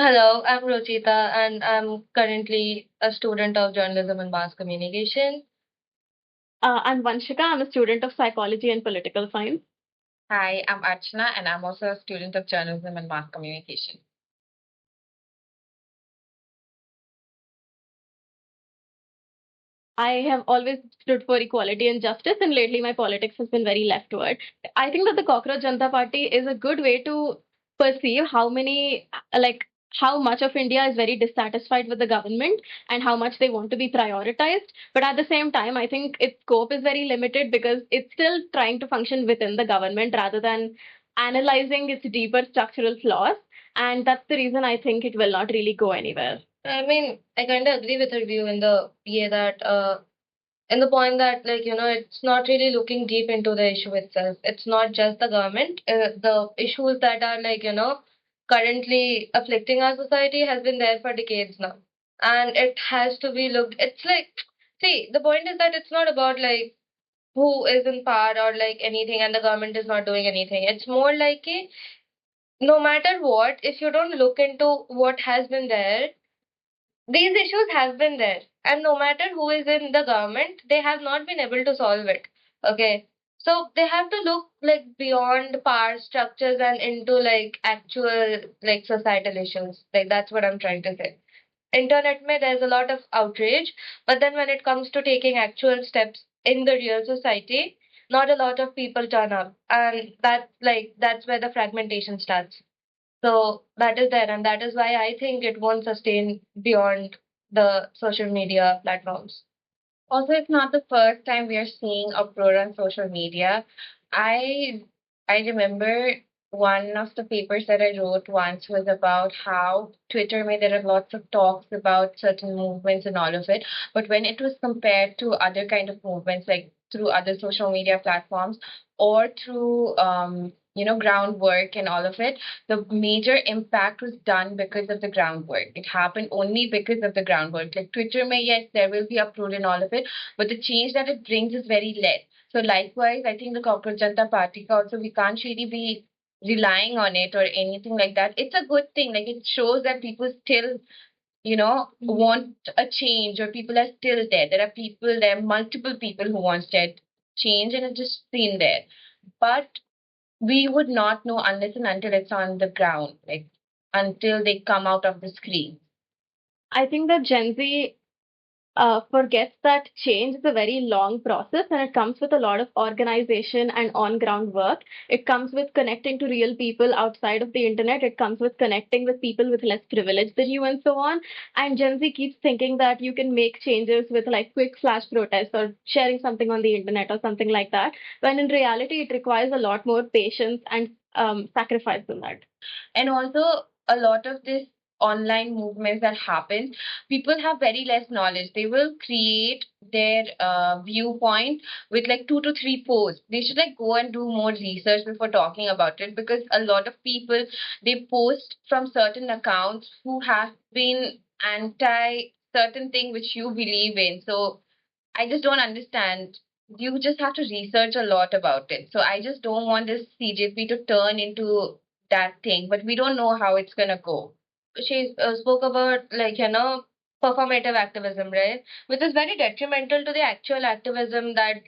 Hello, I'm Rochita and I'm currently a student of journalism and mass communication. I'm Vanshika. I'm a student of psychology and political science. Hi, I'm Archana and I'm also a student of journalism and mass communication. I have always stood for equality and justice, and lately my politics has been very leftward. I think that the Cockroach Janata Party is a good way to perceive how much of India is very dissatisfied with the government and how much they want to be prioritized. But at the same time, I think its scope is very limited because it's still trying to function within the government rather than analyzing its deeper structural flaws. And that's the reason I think it will not really go anywhere. I mean, I kind of agree with her view in the way that, in the point that, it's not really looking deep into the issue itself. It's not just the government. The issues that are, currently afflicting our society has been there for decades now. And it has to be looked, it's like, see, the point is that it's not about, who is in power or like anything and the government is not doing anything. It's more like no matter what, if you don't look into what has been there, these issues have been there. And no matter who is in the government, they have not been able to solve it. Okay. So they have to look like beyond power structures and into like actual like societal issues. Like that's what I'm trying to say. Internet mein there's a lot of outrage, but then when it comes to taking actual steps in the real society, not a lot of people turn up, and that's where the fragmentation starts. So that is there, and that is why I think it won't sustain beyond the social media platforms. Also, it's not the first time we are seeing uproar on social media. I I remember one of the papers that I wrote once was about how Twitter made there are lots of talks about certain movements and all of it, but when it was compared to other kind of movements like through other social media platforms or through groundwork and all of it, the major impact was done because of the groundwork. It happened only because of the groundwork. Like Twitter may, yes, there will be uproar and all of it, but the change that it brings is very less. So likewise, I think the Cockroach Janta Party ka also we can't really be relying on it or anything like that. It's a good thing. Like it shows that people still, want a change or people are still there. There are multiple people who want that change and it's just seen there. But we would not know unless and until it's on the ground, like until they come out of the screen. I think that Gen Z forgets that change is a very long process and it comes with a lot of organization and on ground work. It comes with connecting to real people outside of the internet. It comes with connecting with people with less privilege than you and so on. And Gen Z keeps thinking that you can make changes with like quick flash protests or sharing something on the internet or something like that. When in reality, it requires a lot more patience and sacrifice than that. And also, a lot of this online movements that happen, people have very less knowledge. They will create their viewpoint with like 2 to 3 posts. They should like go and do more research before talking about it because a lot of people they post from certain accounts who have been anti certain thing which you believe in. So I just don't understand. You just have to research a lot about it. So I just don't want this CJP to turn into that thing, but we don't know how it's gonna go. She spoke about performative activism, right? Which is very detrimental to the actual activism that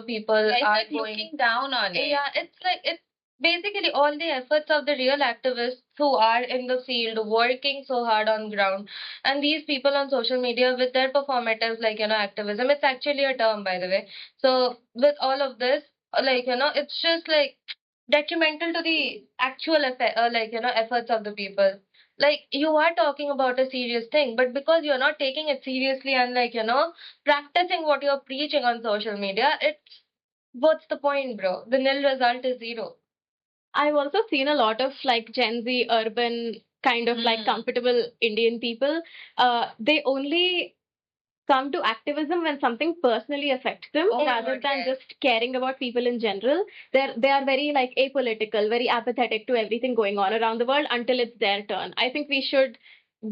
people yeah, it's are like going looking down on it. Yeah, it's like it's basically all the efforts of the real activists who are in the field working so hard on ground and these people on social media with their performative activism, it's actually a term by the way. So with all of this it's just like detrimental to the actual efforts of the people. Like you are talking about a serious thing but because you're not taking it seriously and practicing what you're preaching on social media, it's what's the point, bro? The nil result is zero. I've also seen a lot of like Gen Z urban kind of like comfortable Indian people. They only come to activism when something personally affects them rather than Okay. just caring about people in general. They are very like apolitical, very apathetic to everything going on around the world until it's their turn.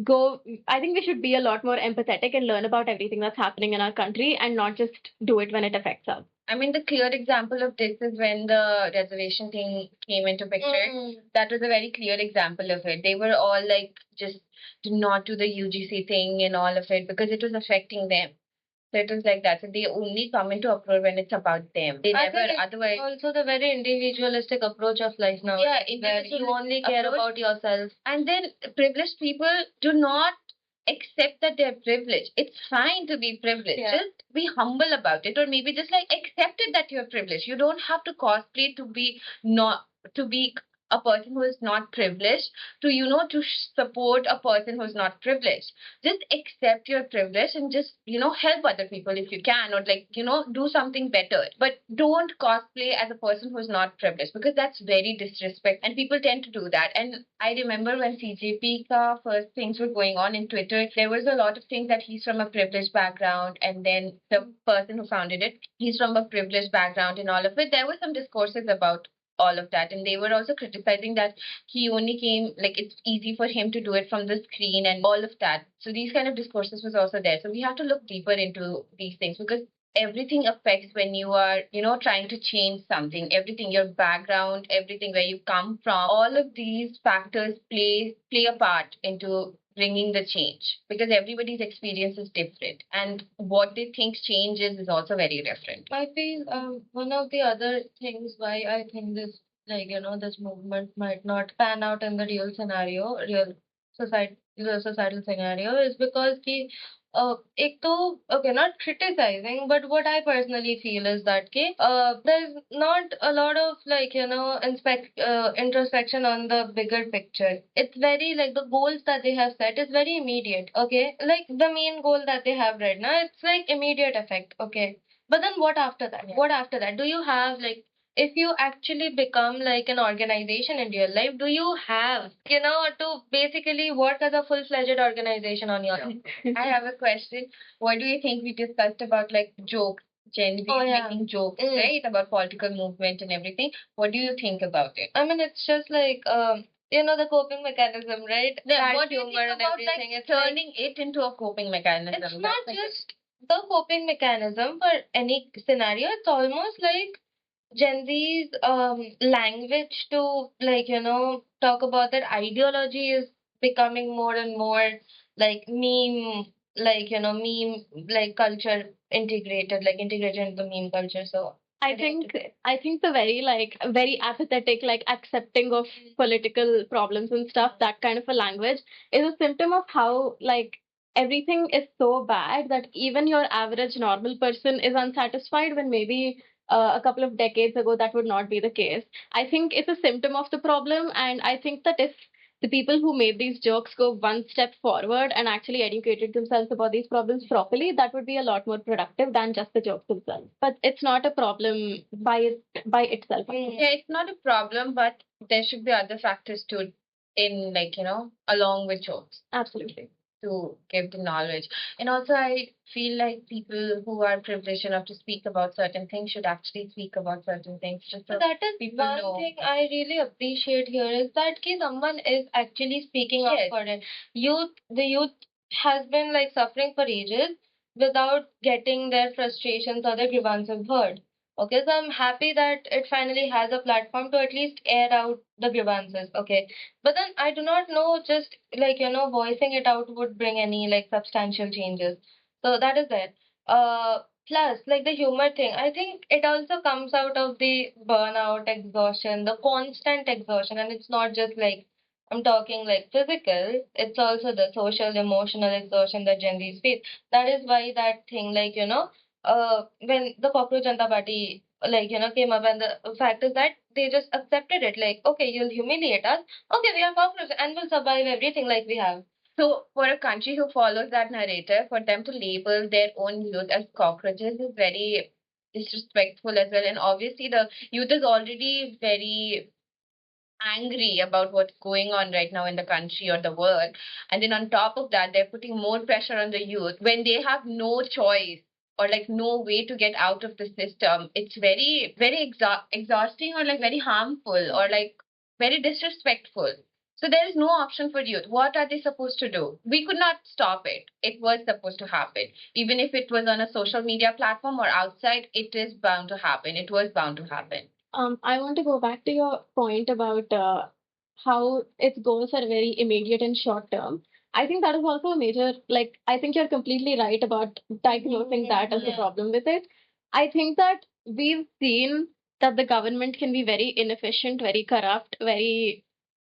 Go I think we should be a lot more empathetic and learn about everything that's happening in our country and not just do it when it affects us. I mean, the clear example of this is when the reservation thing came into picture. That was a very clear example of it. They were all like, just do not do the UGC thing and all of it because it was affecting them. So it was like that. So they only come into uproar when it's about them. They I never, think it's otherwise. also the very individualistic approach of life now. Yeah, Where you only care approach. about yourself. And then privileged people do not accept that they're privileged. It's fine to be privileged. Yeah. Just be humble about it, or maybe just like accept it that you're privileged. You don't have to cosplay to be not to be a person who is not privileged to to support a person who's not privileged. Just accept your privilege and just help other people if you can, or like do something better, but don't cosplay as a person who's not privileged because that's very disrespect and people tend to do that. And I remember when CJP ka first things were going on in Twitter, there was a lot of things that he's from a privileged background, and then the person who founded it, he's from a privileged background and all of it. There were some discourses about all of that, and they were also criticizing that he only came, like it's easy for him to do it from the screen and all of that. So these kind of discourses was also there. So we have to look deeper into these things because everything affects when you are trying to change something. Everything, your background, everything, where you come from, all of these factors play a part into bringing the change because everybody's experience is different and what they think change is also very different. I feel one of the other things why I think this, like, this movement might not pan out in the real scenario, real societal scenario, is because ek to, okay, not criticizing, but what I personally feel is that there's not a lot of, like, introspection on the bigger picture. It's very like the goals that they have set is very immediate. Okay, like the main goal that they have right now, it's like immediate effect. Okay, but then what after that? Yeah. What after that? Do you have, like, if you actually become like an organization in real life, do you have, to basically work as a full-fledged organization on your own? I have a question. What do you think we discussed about like jokes, Gen Z Oh, yeah. making jokes, Mm. right? About political movement and everything. What do you think about it? I mean, it's just like, the coping mechanism, right? Yeah, That what do you humor think and about everything. like It's like, turning it into a coping mechanism? it's That's not like just the coping mechanism for any scenario. It's almost like Gen Z's language to, like, talk about that ideology is becoming more and more like meme, like, meme, like culture integrated, like integrated into the meme culture. So I think I think the very like very apathetic, like accepting of political problems and stuff, that kind of a language is a symptom of how like everything is so bad that even your average normal person is unsatisfied when maybe a couple of decades ago that would not be the case. I think it's a symptom of the problem, and I think that if the people who made these jokes go one step forward and actually educated themselves about these problems properly, that would be a lot more productive than just the jokes themselves. But it's not a problem by itself. yeah, it's not a problem, but there should be other factors too in like, along with jokes Absolutely. to give the knowledge. And also, I feel like people who are privileged enough to speak about certain things should actually speak about certain things just So so that is people one know. thing I really appreciate here is that someone is actually speaking up Yes. for it. The youth has been like suffering for ages without getting their frustrations or their grievances heard. Okay, so I'm happy that it finally has a platform to at least air out the grievances. Okay, but then I do not know, just like, voicing it out would bring any like substantial changes. So that is it. Plus, like the humor thing, I think it also comes out of the burnout, exhaustion, the constant exhaustion, and it's not just like I'm talking like physical, it's also the social, emotional exhaustion that Gen Z's face. That is why that thing, like, when the Cockroach Janta Party, like, came up, and the fact is that they just accepted it, like, okay, you'll humiliate us, okay, we are cockroaches and we'll survive everything like we have. So, for a country who follows that narrative, for them to label their own youth as cockroaches is very disrespectful as well. And obviously, the youth is already very angry about what's going on right now in the country or the world. And then on top of that, they're putting more pressure on the youth when they have no choice or like no way to get out of the system. It's very, very exhausting or like very harmful or like very disrespectful. So there is no option for youth. What are they supposed to do? We could not stop it. It was supposed to happen. Even if it was on a social media platform or outside, it is bound to happen. It was bound to happen. I want to go back to your point about how its goals are very immediate and short term. I think that is also a major, like, I think you're completely right about diagnosing that as a Yeah. problem with it. I think that we've seen that the government can be very inefficient, very corrupt, very,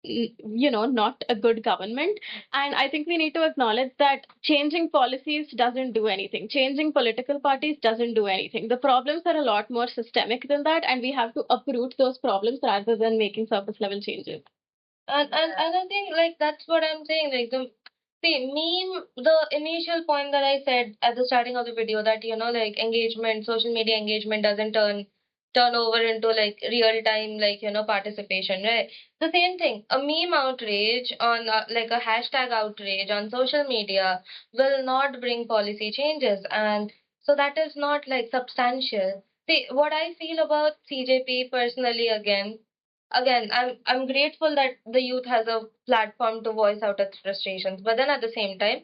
not a good government. And I think we need to acknowledge that changing policies doesn't do anything. Changing political parties doesn't do anything. The problems are a lot more systemic than that, and we have to uproot those problems rather than making surface level changes. And I think like that's what I'm saying. Like the initial point that I said at the starting of the video that like engagement, social media engagement doesn't turn over into like real time like participation, right? The same thing. A meme outrage on like a hashtag outrage on social media will not bring policy changes, and so that is not like substantial. See, what I feel about CJP personally, again, I'm grateful that the youth has a platform to voice out its frustrations, but then at the same time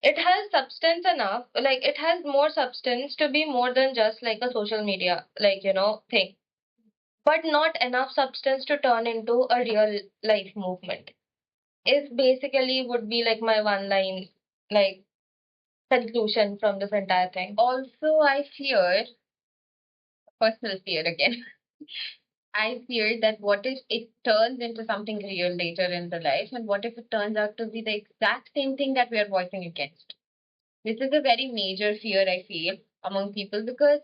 it has substance enough, like it has more substance to be more than just like a social media like thing, but not enough substance to turn into a real life movement is basically would be like my one line like conclusion from this entire thing. Also, I fear, personal fear again, I fear that what if it turns into something real later in the life, and what if it turns out to be the exact same thing that we are voicing against? This is a very major fear I feel among people because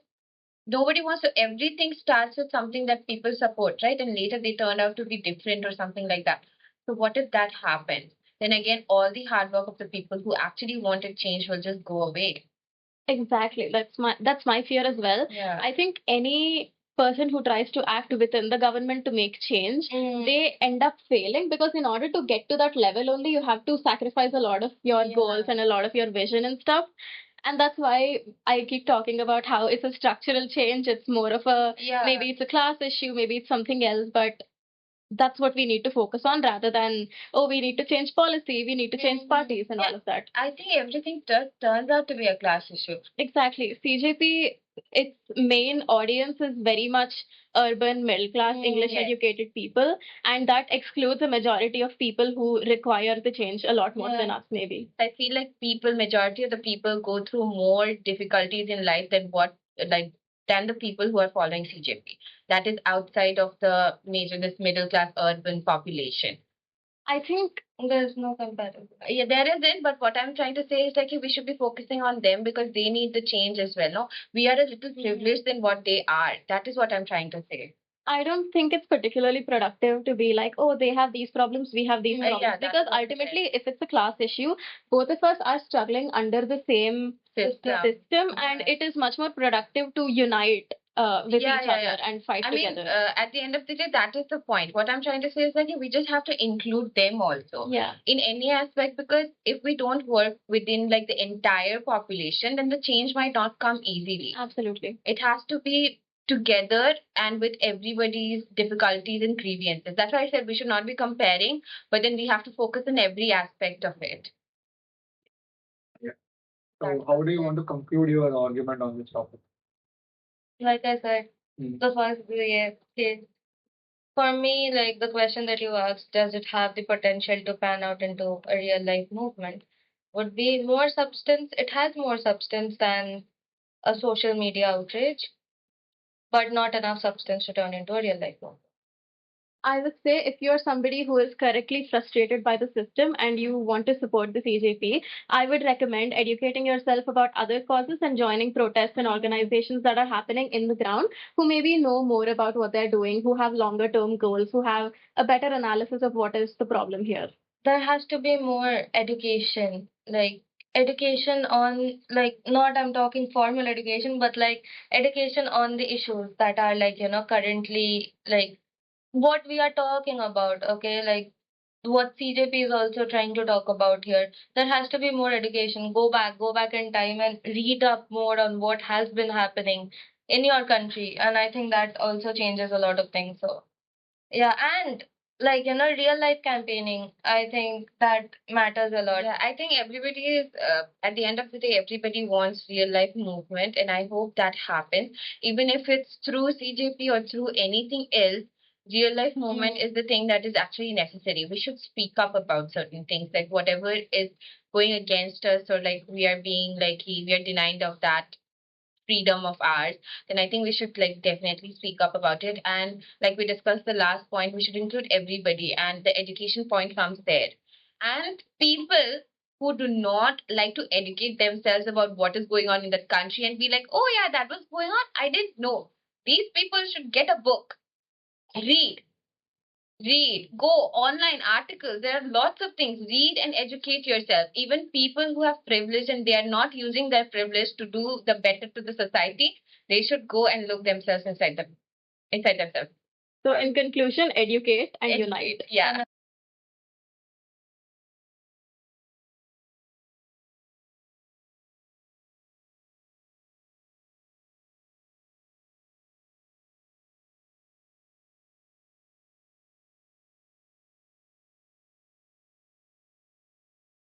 nobody wants to, everything starts with something that people support, right? And later they turn out to be different or something like that. So, what if that happens? Then again, all the hard work of the people who actually wanted change will just go away. Exactly. That's my fear as well. Yeah. I think any person who tries to act within the government to make change, they end up failing because in order to get to that level only you have to sacrifice a lot of your goals and a lot of your vision and stuff. And that's why I keep talking about how it's a structural change. It's more of a Yeah. maybe it's a class issue, maybe it's something else, but that's what we need to focus on rather than, oh, we need to change policy, we need to change parties and all of that. I think everything turns out to be a class issue. Exactly. CJP, its main audience is very much urban, middle class, English Yes. educated people, and that excludes a majority of people who require the change a lot more than us, maybe. I feel like majority of the people go through more difficulties in life than than the people who are following CJP. That is outside of the this middle class urban population. I think There's no comparison. Yeah, there isn't, but what I'm trying to say is like we should be focusing on them because they need the change as well. No, we are a little privileged than what they are. That is what I'm trying to say. I don't think it's particularly productive to be like, oh, they have these problems, we have these Yeah, problems. that's Because what it ultimately, if it's a class issue, both of us are struggling under the same system, and it is much more productive to unite with each other and fight I together. mean, at the end of the day, that is the point. What I'm trying to say is like we just have to include them also Yeah. in any aspect because if we don't work within like the entire population, then the change might not come easily. Absolutely. It has to be together and with everybody's difficulties and grievances. That's why I said we should not be comparing, but then we have to focus on every aspect of it. Yeah. So, how do you want to conclude your argument on this topic? Like I said, Mm. the first case. For me, like the question that you asked, does it have the potential to pan out into a real life movement? Would be more substance. It has more substance than a social media outrage, but not enough substance to turn into a real life movement. I would say if you're somebody who is correctly frustrated by the system and you want to support the CJP, I would recommend educating yourself about other causes and joining protests and organizations that are happening in the ground who maybe know more about what they're doing, who have longer term goals, who have a better analysis of what is the problem here. There has to be more education, like education on like not I'm talking formal education, but like education on the issues that are like currently like what we are talking about, okay, like what CJP is also trying to talk about here. There has to be more education. Go back in time and read up more on what has been happening in your country. And I think that also changes a lot of things. So, yeah, and like, real life campaigning. I think that matters a lot. Yeah, I think everybody is, at the end of the day, everybody wants real life movement, and I hope that happens. Even if it's through CJP or through anything else, real life movement is the thing that is actually necessary. We should speak up about certain things, like whatever is going against us, or like we are being like we are denied of that freedom of ours, then I think we should like definitely speak up about it. And like we discussed the last point, we should include everybody, and the education point comes there. And people who do not like to educate themselves about what is going on in the country and be like, oh yeah, that was going on, I didn't know. These people should get a book, read, go online articles. There are lots of things. Read and educate yourself. Even people who have privilege and they are not using their privilege to do the better to the society, they should go and look themselves inside themselves. So, in conclusion, educate and Educate. unite. Yeah.